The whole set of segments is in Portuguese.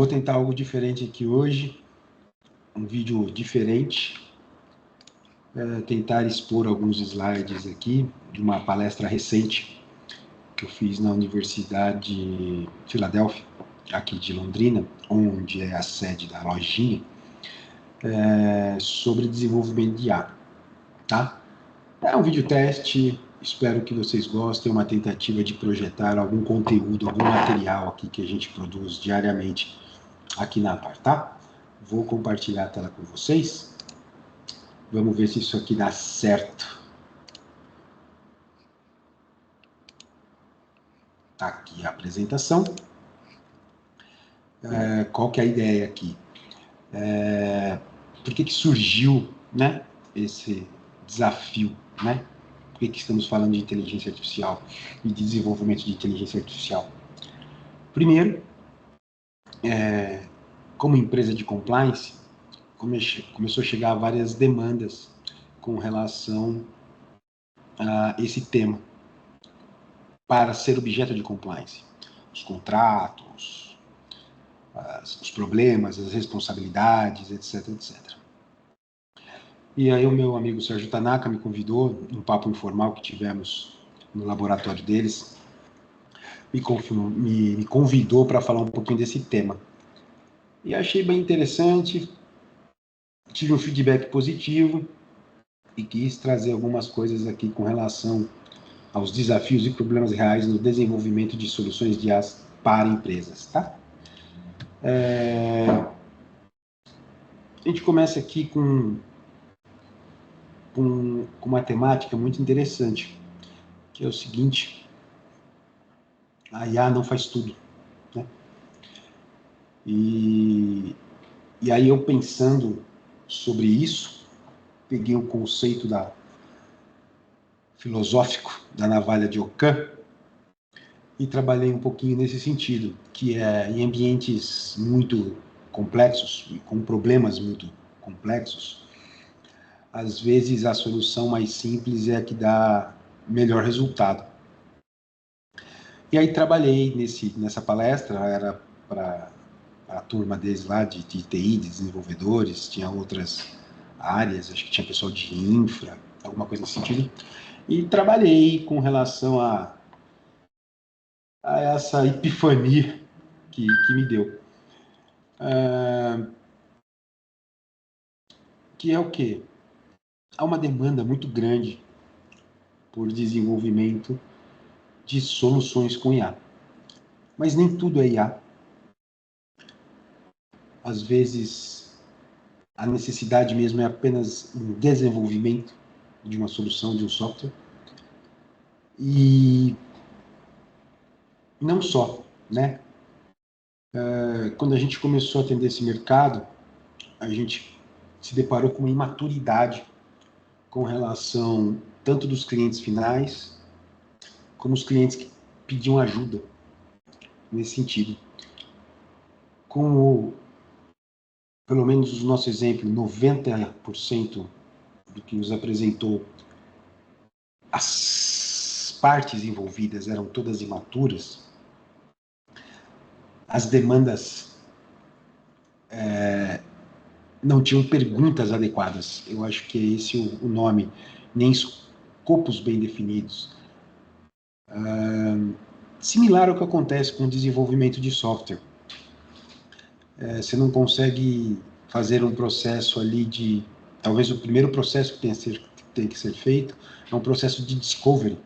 Vou tentar algo diferente aqui hoje, um vídeo diferente, tentar expor alguns slides aqui de uma palestra recente que eu fiz na Universidade de Filadélfia, aqui de Londrina, onde é a sede da lojinha, sobre desenvolvimento de IA, tá? É um vídeo teste, espero que vocês gostem, uma tentativa de projetar algum conteúdo, algum material aqui que a gente produz diariamente aqui na APAR, tá? Vou compartilhar a tela com vocês. Vamos ver se isso aqui dá certo. Tá aqui a apresentação. Qual que é a ideia aqui? Por que surgiu, né, esse desafio, né? Por que estamos falando de inteligência artificial e de desenvolvimento de inteligência artificial? Primeiro, como empresa de compliance, começou a chegar várias demandas com relação a esse tema para ser objeto de compliance. Os contratos, os problemas, as responsabilidades, etc, etc. E aí o meu amigo Sérgio Tanaka me convidou, num papo informal que tivemos no laboratório deles, me convidou para falar um pouquinho desse tema. E achei bem interessante, tive um feedback positivo e quis trazer algumas coisas aqui com relação aos desafios e problemas reais no desenvolvimento de soluções de IA para empresas, tá? A gente começa aqui com uma temática muito interessante, que é o seguinte: a IA não faz tudo, né? E aí eu pensando sobre isso, peguei o conceito filosófico da navalha de Ockham e trabalhei um pouquinho nesse sentido, que é em ambientes muito complexos, e com problemas muito complexos, às vezes a solução mais simples é a que dá melhor resultado. E aí trabalhei nessa palestra, era para a turma deles lá de TI, de desenvolvedores, tinha outras áreas, acho que tinha pessoal de infra, alguma coisa nesse sentido, e trabalhei com relação a essa epifania que me deu. Que é o quê? Há uma demanda muito grande por desenvolvimento de soluções com IA. Mas nem tudo é IA. Às vezes, a necessidade mesmo é apenas um desenvolvimento de uma solução, de um software. E não só, né? Quando a gente começou a atender esse mercado, a gente se deparou com uma imaturidade com relação tanto dos clientes finais, como os clientes que pediam ajuda nesse sentido. Como, pelo menos no nosso exemplo, 90% do que nos apresentou, as partes envolvidas eram todas imaturas, as demandas não tinham perguntas adequadas. Eu acho que é esse o nome, nem escopos bem definidos. Similar ao que acontece com o desenvolvimento de software. Você não consegue fazer um processo ali de... Talvez o primeiro processo que tem que ser feito é um processo de discovery,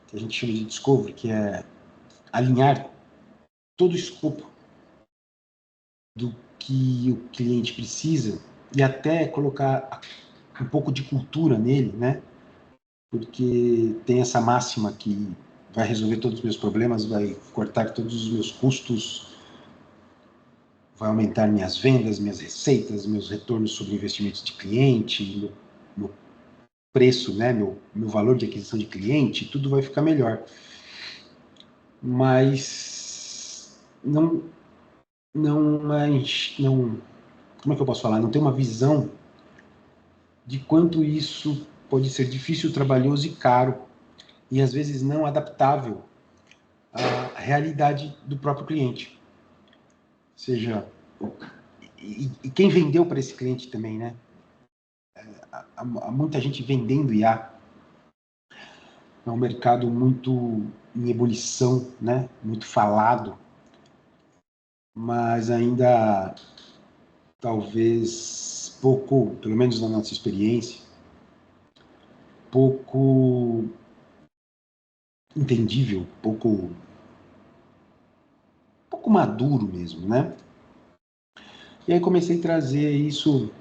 que a gente chama de discovery, que é alinhar todo o escopo do que o cliente precisa e até colocar um pouco de cultura nele, né? Porque tem essa máxima que vai resolver todos os meus problemas, vai cortar todos os meus custos, vai aumentar minhas vendas, minhas receitas, meus retornos sobre investimentos de cliente, meu preço, né? meu valor de aquisição de cliente, tudo vai ficar melhor. Mas não, como é que eu posso falar? Não tem uma visão de quanto isso pode ser difícil, trabalhoso e caro, e às vezes não adaptável à realidade do próprio cliente. seja, e quem vendeu para esse cliente também, né? Há muita gente vendendo IA. É um mercado muito em ebulição, né? Muito falado, mas ainda talvez pouco, pelo menos na nossa experiência, pouco entendível, pouco maduro mesmo, né? E aí comecei a trazer isso,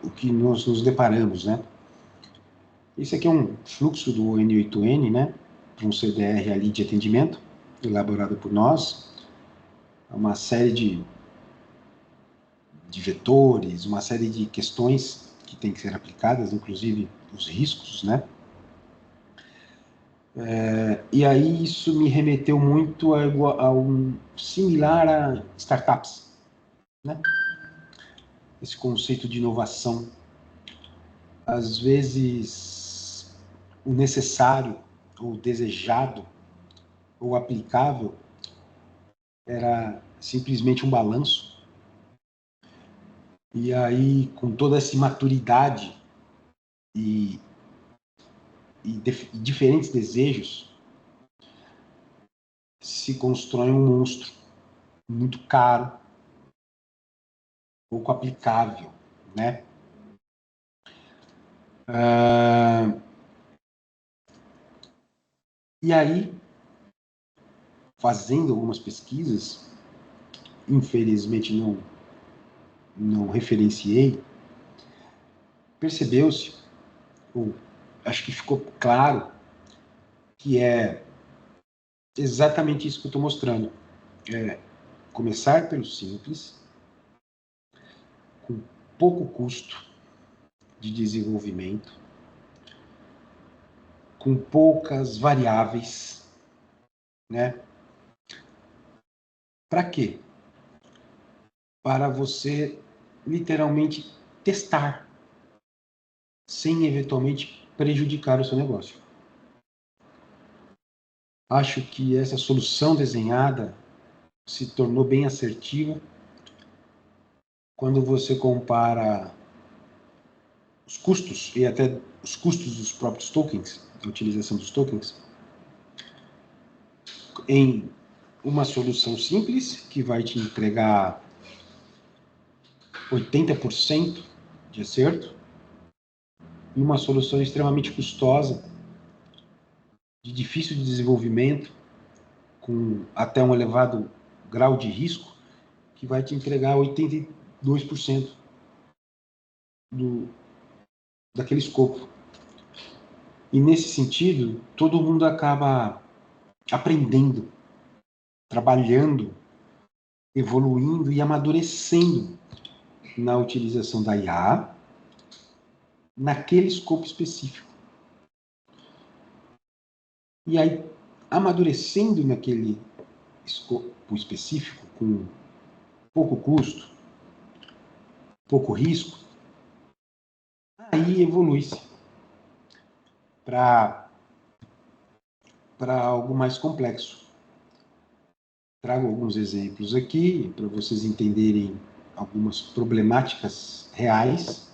o que nós nos deparamos, né? Esse aqui é um fluxo do N8N, né? Para um CDR ali de atendimento, elaborado por nós. É uma série de vetores, uma série de questões que têm que ser aplicadas, inclusive os riscos, né? E aí isso me remeteu muito a um similar a startups, né? Esse conceito de inovação. Às vezes, o necessário, ou desejado, ou aplicável, era simplesmente um balanço. E aí, com toda essa maturidade e, e diferentes desejos, se constrói um monstro muito caro, pouco aplicável, né? E aí, fazendo algumas pesquisas, infelizmente não referenciei, percebeu-se, ou acho que ficou claro, que é exatamente isso que eu estou mostrando. É começar pelo simples, com pouco custo de desenvolvimento, com poucas variáveis, né? Para quê? Para você literalmente testar, sem eventualmente prejudicar o seu negócio. Acho que essa solução desenhada se tornou bem assertiva quando você compara os custos e até os custos dos próprios tokens, a utilização dos tokens, em uma solução simples que vai te entregar 80% de acerto e uma solução extremamente custosa, de difícil de desenvolvimento, com até um elevado grau de risco, que vai te entregar 82% daquele escopo. E nesse sentido, todo mundo acaba aprendendo, trabalhando, evoluindo e amadurecendo na utilização da IA naquele escopo específico. E aí, amadurecendo naquele escopo específico, com pouco custo, pouco risco, aí evolui-se para algo mais complexo. Trago alguns exemplos aqui para vocês entenderem algumas problemáticas reais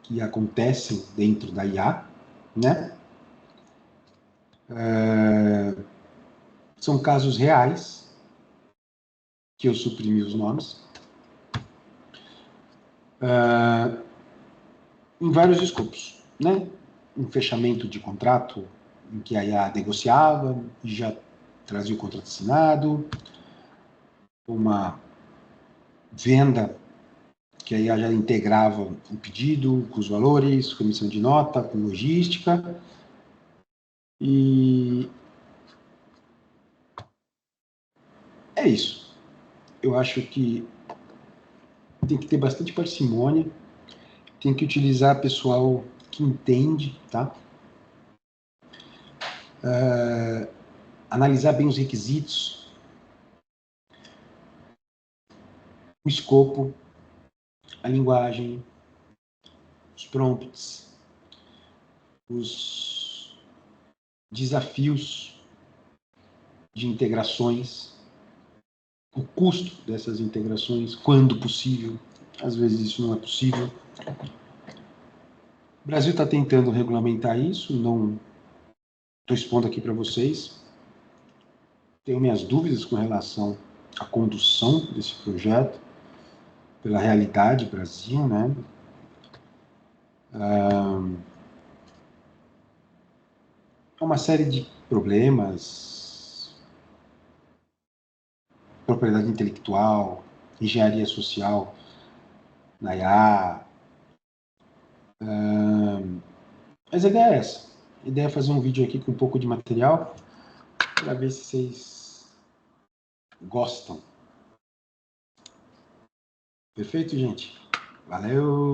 que acontecem dentro da IA, né? São casos reais, que eu suprimi os nomes, em vários escopos, né? Um fechamento de contrato em que a IA negociava e já trazia o contrato assinado, uma venda que a IA já integrava o pedido com os valores, com emissão de nota, com logística, e é isso. Eu acho que tem que ter bastante parcimônia, tem que utilizar pessoal que entende, tá? Analisar bem os requisitos, o escopo, a linguagem, os prompts, os desafios de integrações o custo dessas integrações, quando possível. Às vezes isso não é possível. O Brasil está tentando regulamentar isso, não estou expondo aqui para vocês. Tenho minhas dúvidas com relação à condução desse projeto, pela realidade Brasil, né? É uma série de problemas, propriedade intelectual, engenharia social, na IA. Mas a ideia é essa. A ideia é fazer um vídeo aqui com um pouco de material para ver se vocês gostam. Perfeito, gente? Valeu!